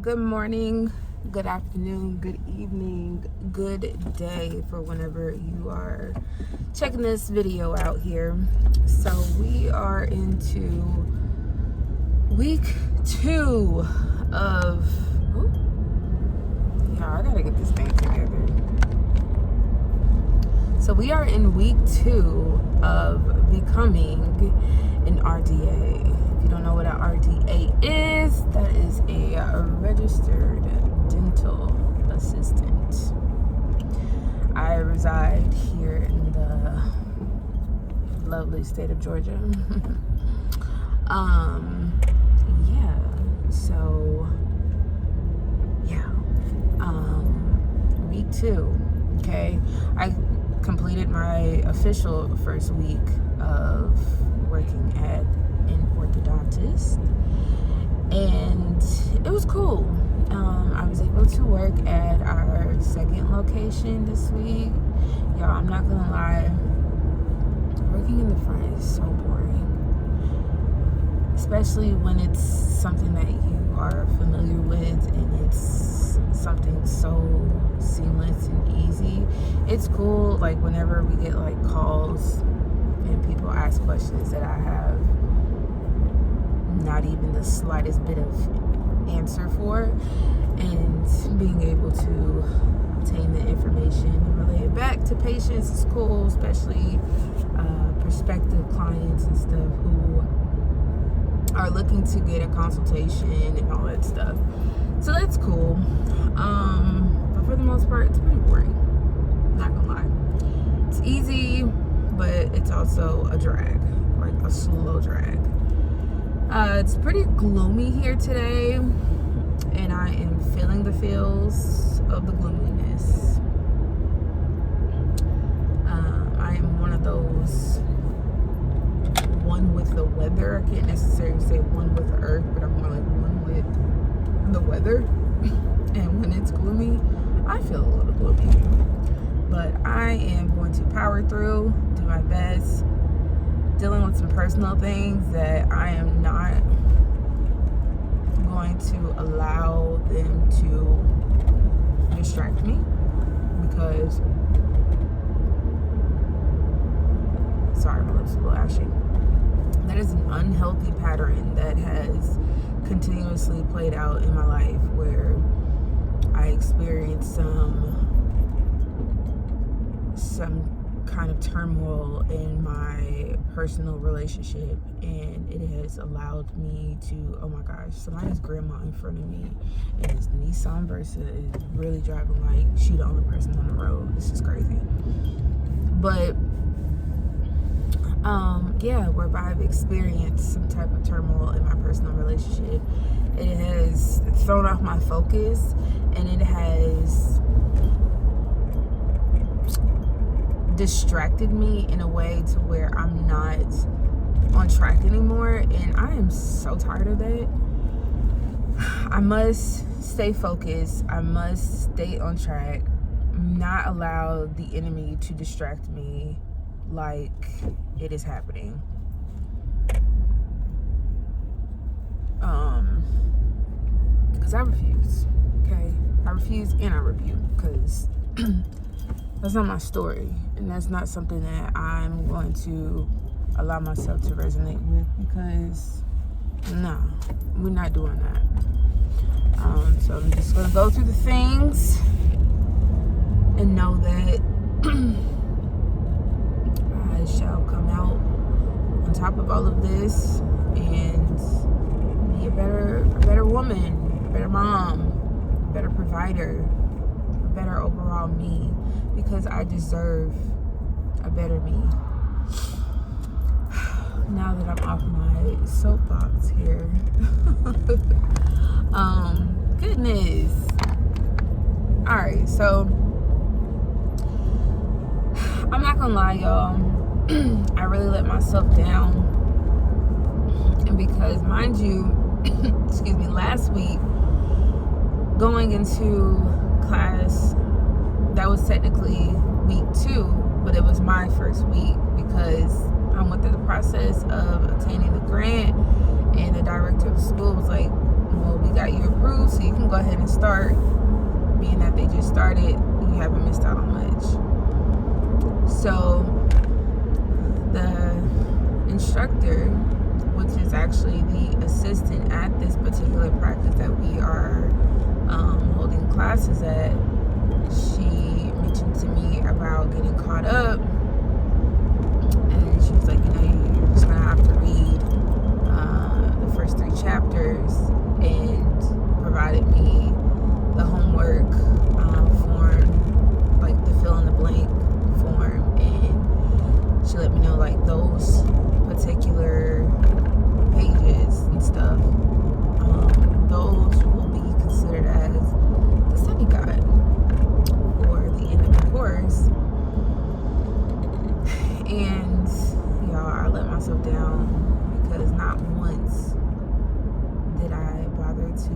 Good morning, good afternoon, good evening, good day for whenever you are checking this video out here. So we are into week 2 of, I gotta get this thing together. So we are in week 2 of becoming an RDA. If you don't know what an RDA is, that is a registered dental assistant. I reside here in the lovely state of Georgia. Week 2, okay? I completed my official first week of working at an orthodontist, and it was cool. I was able to work at our second location this week. Y'all, I'm not gonna lie, working in the front is so boring, especially when it's something that you are familiar with and it's something so seamless and easy. It's cool, like, whenever we get like calls and people ask questions that I have not even the slightest bit of answer for, and being able to obtain the information and relay it back to patients is cool, especially prospective clients and stuff who are looking to get a consultation and all that stuff. So that's cool. But for the most part, it's pretty boring. Not gonna lie. It's easy, but it's also a drag, like a slow drag. It's pretty gloomy here today, and I am feeling the feels of the gloominess. I am one of those one with the weather. I can't necessarily say one with the earth, but I'm more like one with the weather. And when it's gloomy, I feel a little gloomy. But I am going to power through, do my best, dealing with some personal things that I am not going to allow them to distract me, because sorry, my lips are a little ashy. That is an unhealthy pattern that has continuously played out in my life, where I experienced some kind of turmoil in my personal relationship, and it has allowed me to, oh my gosh, somebody's grandma in front of me and this Nissan Versa is really driving like she the only person on the road. This is crazy. But whereby I've experienced some type of turmoil in my personal relationship, it has thrown off my focus, and it has distracted me in a way to where I'm not on track anymore, and I am so tired of that. I must stay focused. I must stay on track, not allow the enemy to distract me like it is happening. Because I refuse, okay? I refuse and I rebuke, because that's not my story, and that's not something that I'm going to allow myself to resonate with, because no, we're not doing that. So I'm just going to go through the things and know that I shall come out on top of all of this and be a better woman, a better mom, a better provider, a better overall me, because I deserve a better me. Now that I'm off my soapbox here. Goodness. Alright, so I'm not gonna lie, y'all. I really let myself down. And because, mind you, excuse me, last week, going into class, that was technically week 2, but it was my first week, because I went through the process of obtaining the grant, and the director of the school was like, well, we got you approved, so you can go ahead and start. Being that they just started, you haven't missed out on much. So the instructor, which is actually the assistant at this particular practice that we are holding classes at, she mentioned to me about getting caught up, and she was like, you're just gonna have to read the first 3 chapters, and provided me the homework form, like the fill in the blank form, and she let me know like those particular pages and stuff, those will be considered as the study guide for the end of the course. And y'all, I let myself down because not once did I bother to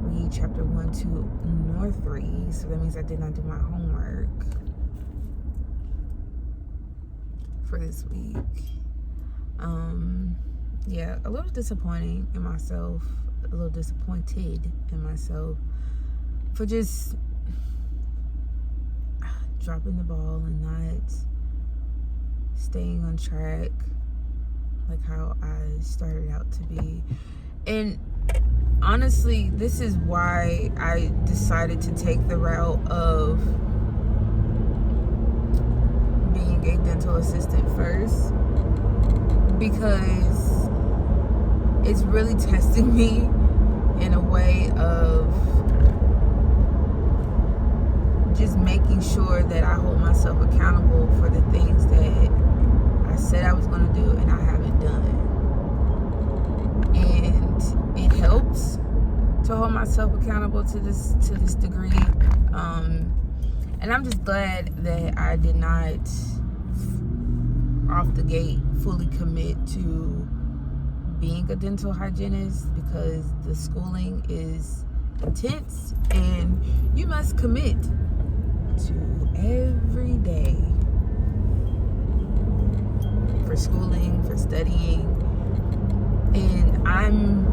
read chapter 1, 2, nor 3. So that means I did not do my homework for this week. Yeah, a little disappointing in myself, a little disappointed in myself for just dropping the ball and not staying on track like how I started out to be. And honestly, this is why I decided to take the route of being a dental assistant first, because it's really testing me in a way of just making sure that I hold myself accountable for the things that I said I was going to do and I haven't done. And it helps to hold myself accountable to this degree. And I'm just glad that I did not off the gate fully commit to being a dental hygienist, because the schooling is intense and you must commit to every day for schooling, for studying. And I'm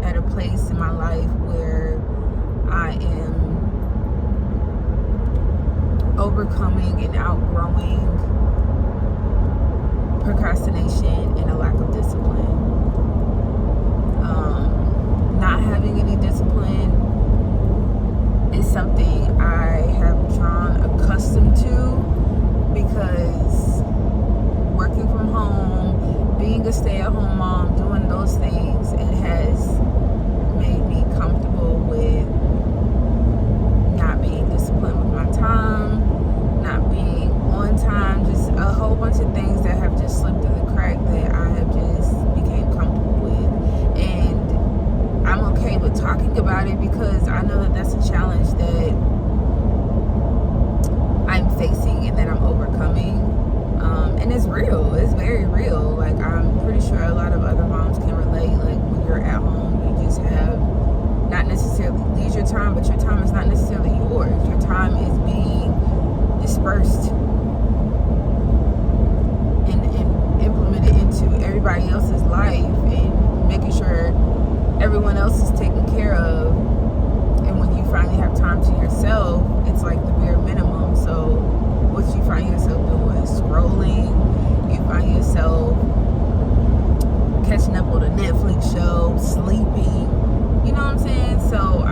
at a place in my life where I am overcoming and outgrowing procrastination and a lack of discipline. Not having any discipline is something I have drawn accustomed to, because working from home, being a stay-at-home mom, doing those things, it has made me comfortable with not being disciplined with my time, not being on time, just a whole bunch of things that have just slipped through the crack that I have just became comfortable with. And I'm okay with talking about it, because I know that that's a challenge that I'm facing and that I'm overcoming. And it's real. It's very real. Like, I'm pretty sure a lot of other moms can relate. Like, when you're at home, you just have not necessarily leisure time, but your time is not necessarily yours. Your time is being dispersed and implemented into everybody else's life, and making sure everyone else is taken care of. And when you finally have time to yourself, it's like the bare minimum. So what you find yourself doing? Scrolling. You find yourself catching up on a Netflix show, sleeping. You know what I'm saying? So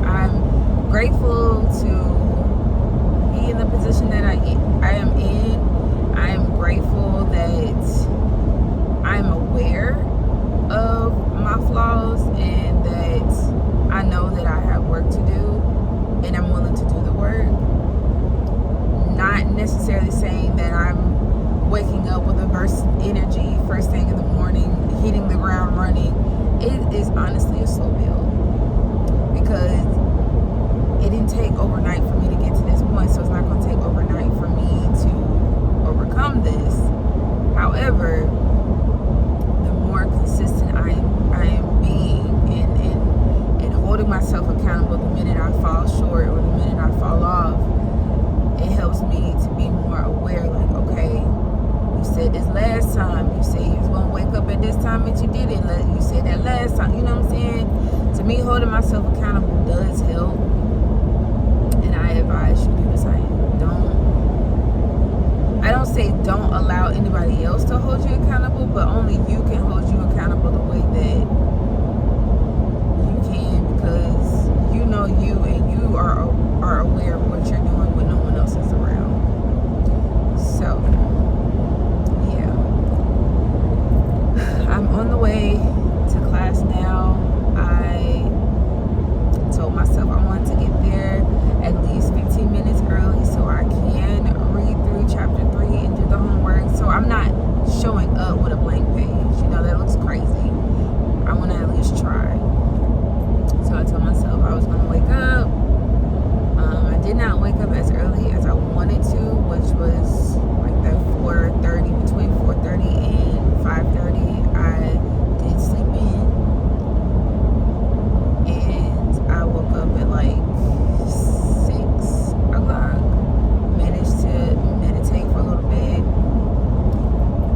I'm grateful to be in the position that I am in. I am grateful that I'm aware of my flaws, and that I know that I have work to do, and I'm willing to do the work. Not necessarily saying that I'm waking up with a burst of energy first thing in the morning, hitting the ground running. It is honestly a slow build, because it didn't take overnight for me to get to this point, so it's not going to take overnight for me to overcome this. However, the more consistent I am being and holding myself accountable the minute I fall short or the minute I fall off, it helps me to be more aware, like, okay, you said this last time. You said you was going to wake up at this time, but you didn't. You said that last time. You know what I'm saying? To me, holding myself accountable does help. And I advise you do the same. I don't say don't allow anybody else to hold you accountable, but only you can hold you accountable the way that you can, because you know you, and you are aware of what you're doing when no one else is around. So, yeah. I'm on the way to class now. I told myself I wanted to get there at least 15 minutes early so I can read through chapter 3 and do the homework. So I'm not showing up with a blank page. You know, that looks crazy. I want to at least try. So I told myself I was going to wake up. I did not wake up as early as I wanted to, which was like that 4:30, between 4:30 and 5:30. I did sleep in. And I woke up at like 6 o'clock. Managed to meditate for a little bit.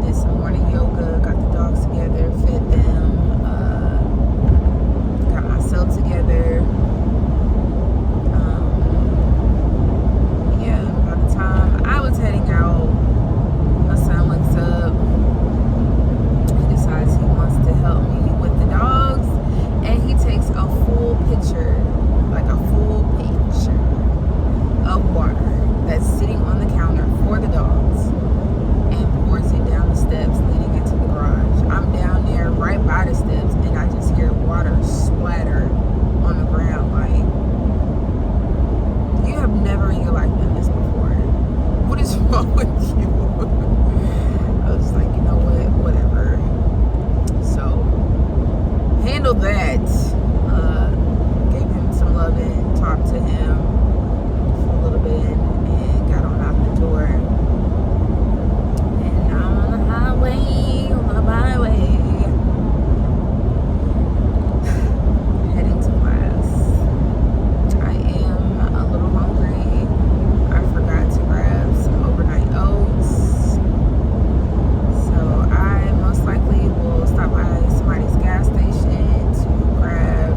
Did some morning yoga. Got the dogs together. Fed them. Got myself together. Yeah, by the time I was heading out, my son wakes up. He decides he wants to help me with the dogs. And he takes a full pitcher, like a full pitcher of water that's sitting on the counter for the dogs, and pours it down the steps leading into the garage. I'm down there right by the steps, and I just hear water splatter on the ground. Like, you have never in your life done this before. What is wrong with you? I was like, you know what, whatever. So, handled that. Gave him some love and talked to him for a little bit, and got on out the door. And now I'm on the highway, on the byway, heading to class. I am a little hungry. I forgot to grab some overnight oats. So I most likely will stop by somebody's gas station to grab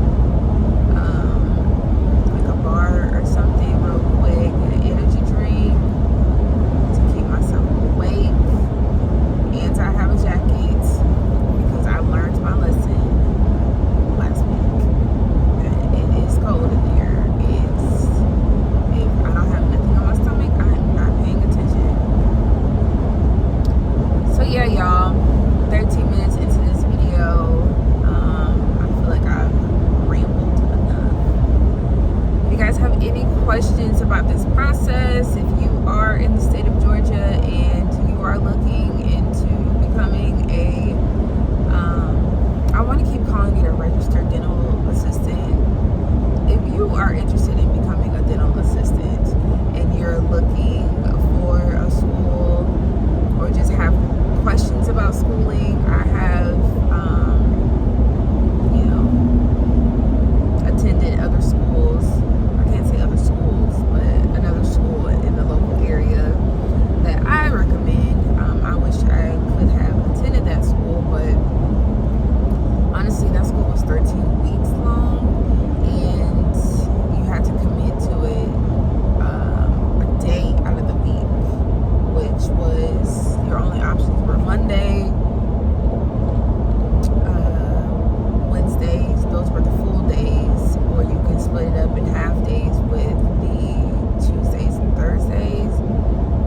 like a bar or something real quick, and an energy drink to keep myself awake. And I have a jacket because I learned my lesson last week that it is cold in here. If I don't have nothing on my stomach, I'm not paying attention. So yeah, y'all, 13 minutes into this video, I feel like I've rambled enough. If you guys have any questions about this process, if you are in the state of Georgia and you are looking into becoming I want to keep calling it a registered dental assistant. If you are interested in becoming a dental assistant and you're looking for a school or just have questions about schooling, I have attended other schools. I can't say other schools, but another school in the local area that I recommend. I wish I could have attended that school, but honestly, that school was 13 weeks long, and you had to commit to it a day out of the week, which was your only options were Monday, Wednesdays. Those were the full days, or you can split it up in half days with the Tuesdays and Thursdays.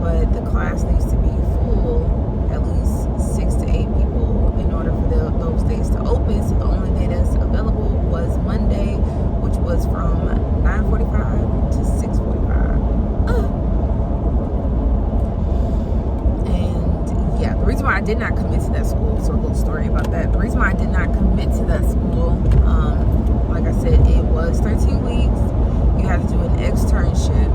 But the class needs to be full, at least 6 to 8 people, in order for those days to open. So the only day that's available was Monday, which was from 9:45 to 6:45. And yeah, the reason why I did not commit to that school, so a little story about that. The reason why I did not commit to that school, like I said, it was 13 weeks. You had to do an externship.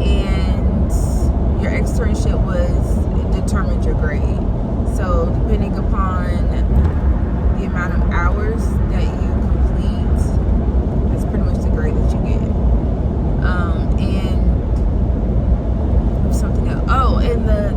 And your externship determined your grade. So depending upon the amount of hours that you complete, that's pretty much the grade that you get. And something else. Oh, and the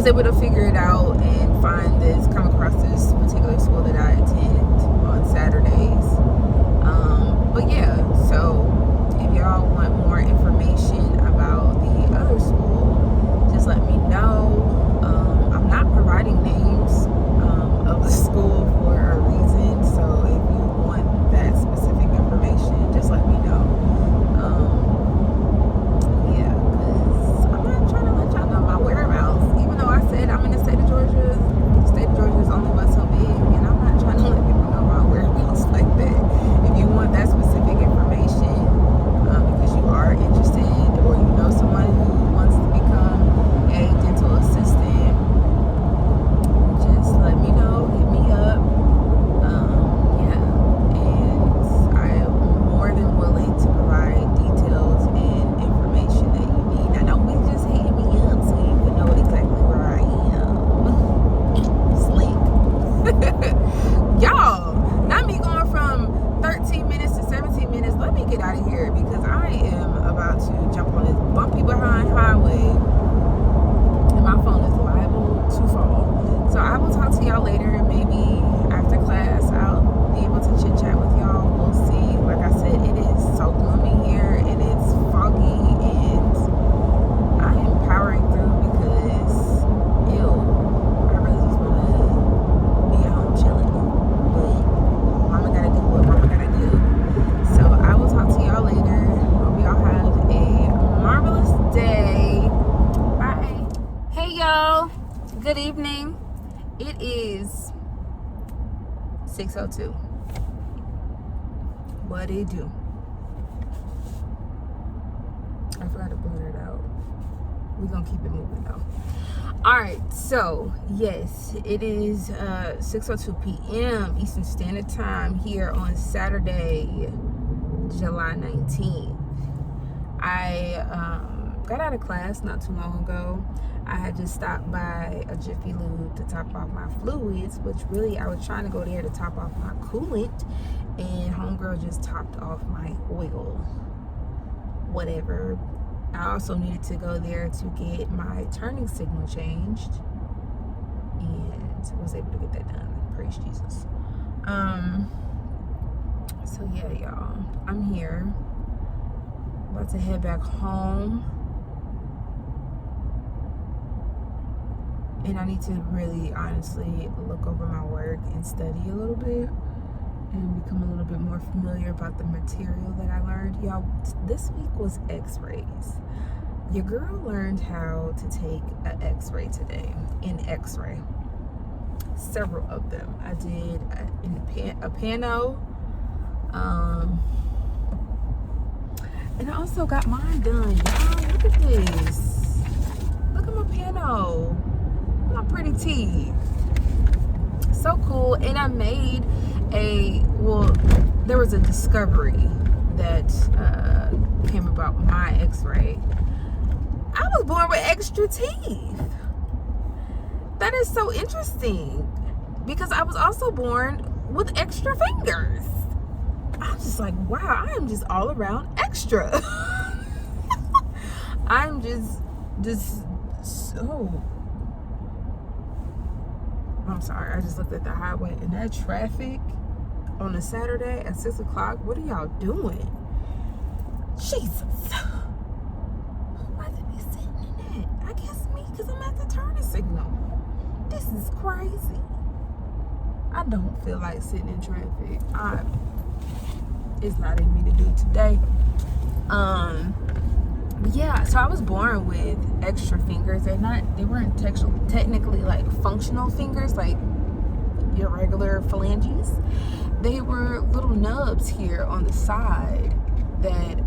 was able to figure it out and come across this particular school that I attend on Saturdays. But yeah, so if y'all want more information about the other school, just let me know. I'm not providing names of the school for a reason, so if you want that specific information, just let me know. Yeah, because I'm not trying to let y'all know my whereabouts, even though I said I'm in the state of Georgia. The state of Georgia is only but so big, and I'm not trying to let people know my whereabouts like that. If you want that specific information, because you are interested, or you know someone who wants to become a dental assistant, just let me know, hit me up. Yeah, and I am more than willing to provide details and information that you need. Now, don't be just hitting me up so you can know exactly where I am. Slick. Y'all, not me going from 13 minutes to 17 minutes. Let me get out of here because I am about to jump on this bumpy behind highway and my phone is liable to fall. So I will talk to y'all later. Maybe after class I'll be able to chit chat with y'all. We'll see. Like I said, it is so gloomy here and it's foggy, and I am powering through because I really just want to be at home chilling. But mama gotta do what mama gotta do. So I will talk to y'all later. Hope y'all have a marvelous day. Bye. Hey y'all. Good evening. It is 6:02. What it do? I forgot to blur it out. We're gonna keep it moving though. Alright, so yes, it is 6:02 p.m. Eastern Standard Time here on Saturday, July 19th. I got out of class not too long ago. I had just stopped by a Jiffy Lube to top off my fluids, which really I was trying to go there to top off my coolant, and homegirl just topped off my oil. Whatever. I also needed to go there to get my turning signal changed, and was able to get that done. Praise Jesus. So yeah, y'all, I'm here. About to head back home. And I need to really honestly look over my work and study a little bit and become a little bit more familiar about the material that I learned. Y'all, this week was x-rays. Your girl learned how to take an x-ray today, an x-ray. Several of them. I did a pano, and I also got mine done. Y'all, look at this. Look at my pano. My pretty teeth. So cool. And I made there was a discovery that came about my x-ray. I was born with extra teeth. That is so interesting because I was also born with extra fingers. I'm just like, wow, I am just all around extra. I'm just so, I'm sorry, I just looked at the highway and that traffic on a Saturday at 6 o'clock. What are y'all doing? Jesus. Who about to be sitting in that? I guess me, because I'm at the turning signal. This is crazy. I don't feel like sitting in traffic. It's not in me to do today. But yeah, so I was born with extra fingers. They weren't technically like functional fingers, like your regular phalanges. They were little nubs here on the side that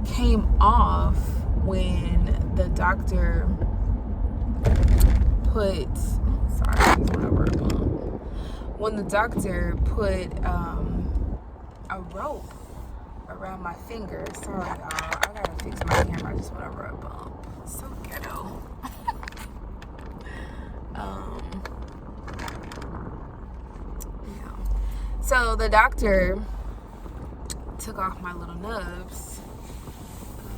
came off when the doctor put, when the doctor put a rope around my finger. Sorry, y'all. I gotta fix my camera. I just went over a bump. So ghetto. Yeah. So the doctor took off my little nubs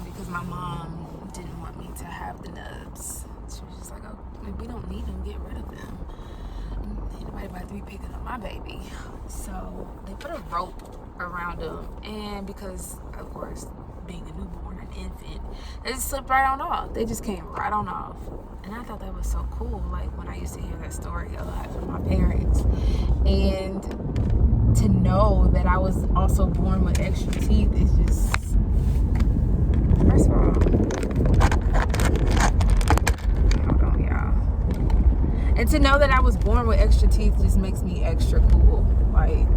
because my mom didn't want me to have the nubs. She was just like, oh, we don't need them. Get rid of them. Ain't nobody about to be picking up my baby. So they put a rope around them, and because of course being a newborn, an infant, they just slipped right on off. They just came right on off. And I thought that was so cool. Like when I used to hear that story a lot from my parents, and to know that I was also born with extra teeth is just, first of all, hold on, y'all. And to know that I was born with extra teeth just makes me extra cool. Like,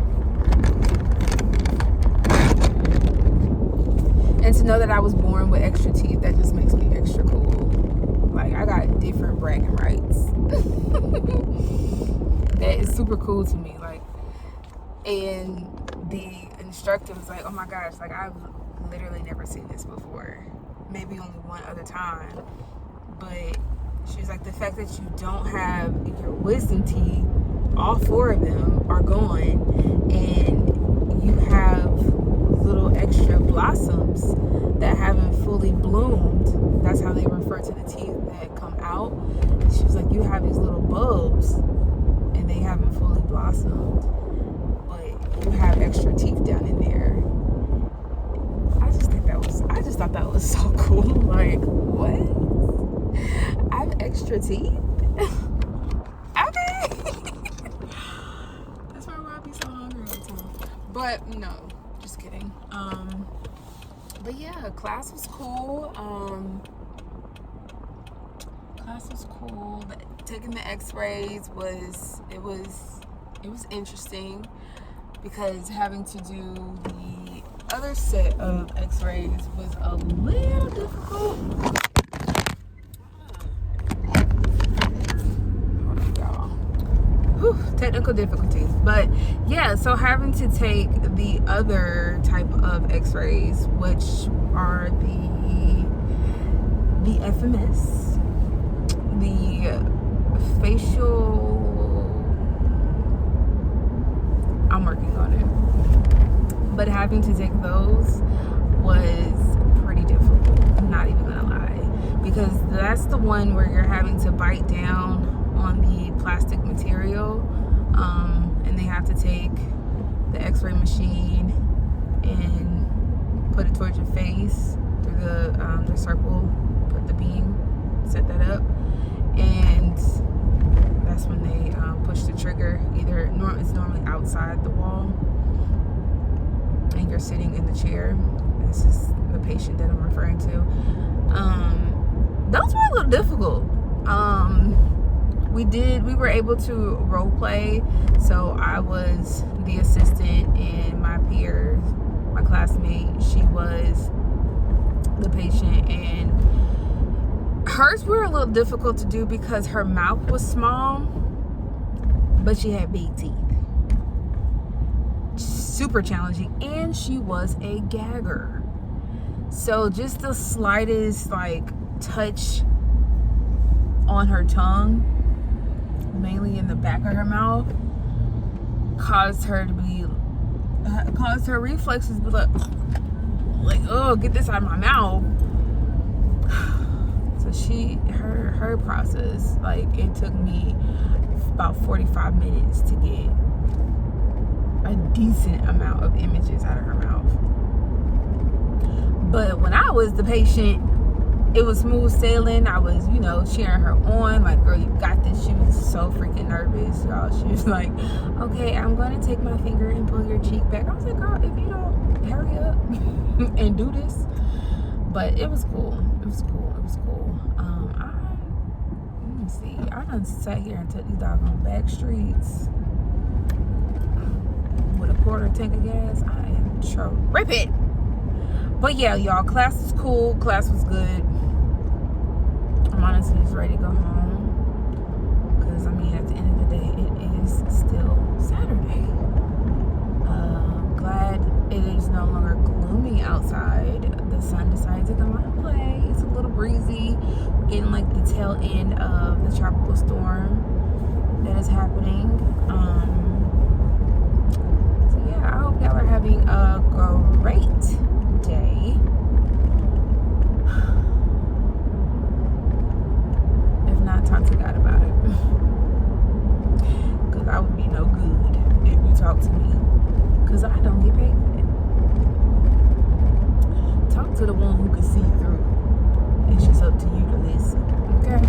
and to know that I was born with extra teeth, that just makes me extra cool. Like, I got different bragging rights. That is super cool to me. Like, and the instructor was like, oh my gosh, like I've literally never seen this before. Maybe only one other time. But she was like, the fact that you don't have your wisdom teeth, all 4 of them are gone, and you have little extra blossoms that haven't fully bloomed. That's how they refer to the teeth that come out. She was like, you have these little bulbs and they haven't fully blossomed, but you have extra teeth down in there. I just thought that was so cool. Like, what? I have extra teeth? Okay. That's why I be so hungry all the time. But no, just kidding. But yeah, class was cool. Taking the x-rays was interesting, because having to do the other set of x-rays was a little difficult. Hold on, y'all. Whew, technical difficulties. But yeah, so having to take the other type of x-rays, which are the FMS, the facial, I'm working on it, but having to take those was pretty difficult, I'm not even gonna lie, because that's the one where you're having to bite down on the plastic material, and they have to take the x-ray machine and put it towards your face through the circle, put the beam, set that up, and that's when they push the trigger. It's normally outside the wall, and you're sitting in the chair. This is the patient that I'm referring to. Those were a little difficult. We were able to role play, so I was the assistant, and my peers, my classmate, she was the patient, and hers were a little difficult to do because her mouth was small, but she had big teeth. Super challenging, and she was a gagger. So just the slightest touch on her tongue, mainly in the back of her mouth, caused her reflexes to be like, oh, get this out of my mouth. So her process, it took me about 45 minutes to get a decent amount of images out of her mouth. But when I was the patient, it was smooth sailing. I was, cheering her on, like, girl, you got this. She was so freaking nervous, y'all. She was like, okay, I'm going to take my finger and pull your cheek back. I was like, girl, if you don't hurry up and do this. But it was cool. Let me see. I done sat here and took these doggone back streets with a quarter tank of gas. I am tripping. But yeah, y'all, class was cool. Class was good. I'm honestly just ready to go home, because at the end of the day, it is still Saturday. Glad it is no longer gloomy outside. The sun decided to come out and play. It's a little breezy. Getting the tail end of the tropical storm that is happening. So yeah, I hope y'all are having a great day. If not, talk to God about it. because I don't get paid for that. Talk to the one who can see through. It's just up to you to listen, okay?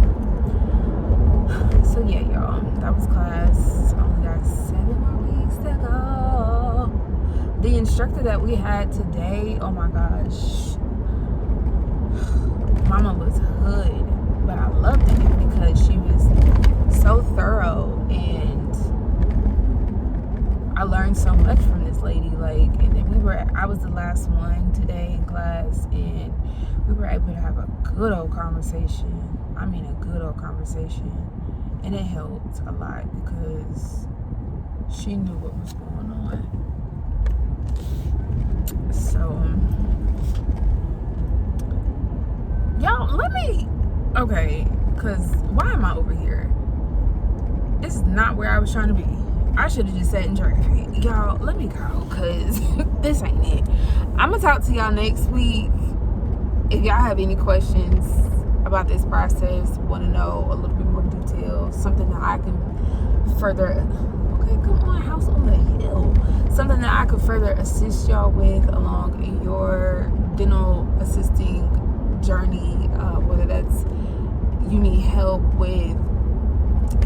So yeah, y'all, that was class. Only got 7 more weeks to go. The instructor that we had today, oh my gosh, mama was hood, but I loved it because she was so thorough, and I learned so much from this lady. Like, and then I was the last one today in class, and we were able to have a good old conversation. I mean, a good old conversation. And it helped a lot because she knew what was going on. So, y'all, okay, because why am I over here? This is not where I was trying to be. I should have just sat in traffic. Y'all, let me go, because this ain't it. I'm going to talk to y'all next week. If y'all have any questions about this process, want to know a little bit more detail, something that I can further, okay, come on, house on the hill, something that I could further assist y'all with along in your dental assisting journey, whether that's you need help with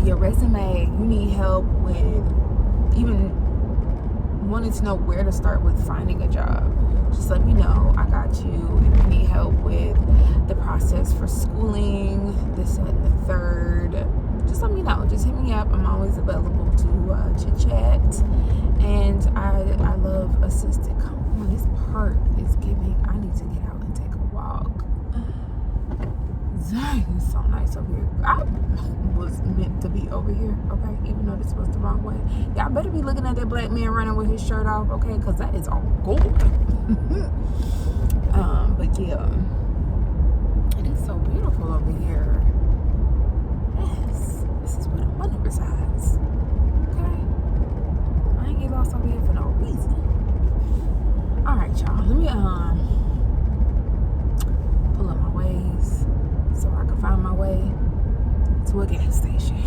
your resume, you need help with even wanting to know where to start with finding a job, just let me know. I got you. If you need help with the process for schooling, this, that, and the third, just let me know. Just hit me up. I'm always available to chit chat, and I love assisting. Come on, this park is giving. I need to get out and take a walk. Dang, it's so nice over here. I was meant to be over here, okay? Even though this was the wrong way. Y'all better be looking at that black man running with his shirt off, okay? Because that is all gold. But yeah, it is so beautiful over here. Yes, this is where the money resides, okay? I ain't get lost over here for no reason. All right, y'all. Let me pull up my ways so I can find my way to a gas station.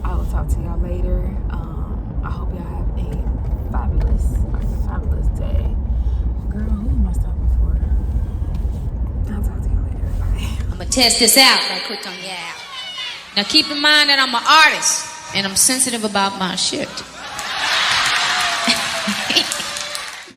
I will talk to y'all later. I hope y'all have a fabulous day. Girl, who am I stopping for? I'll talk to y'all later. Bye. I'm gonna test this out right quick on your app. Now keep in mind that I'm an artist and I'm sensitive about my shit.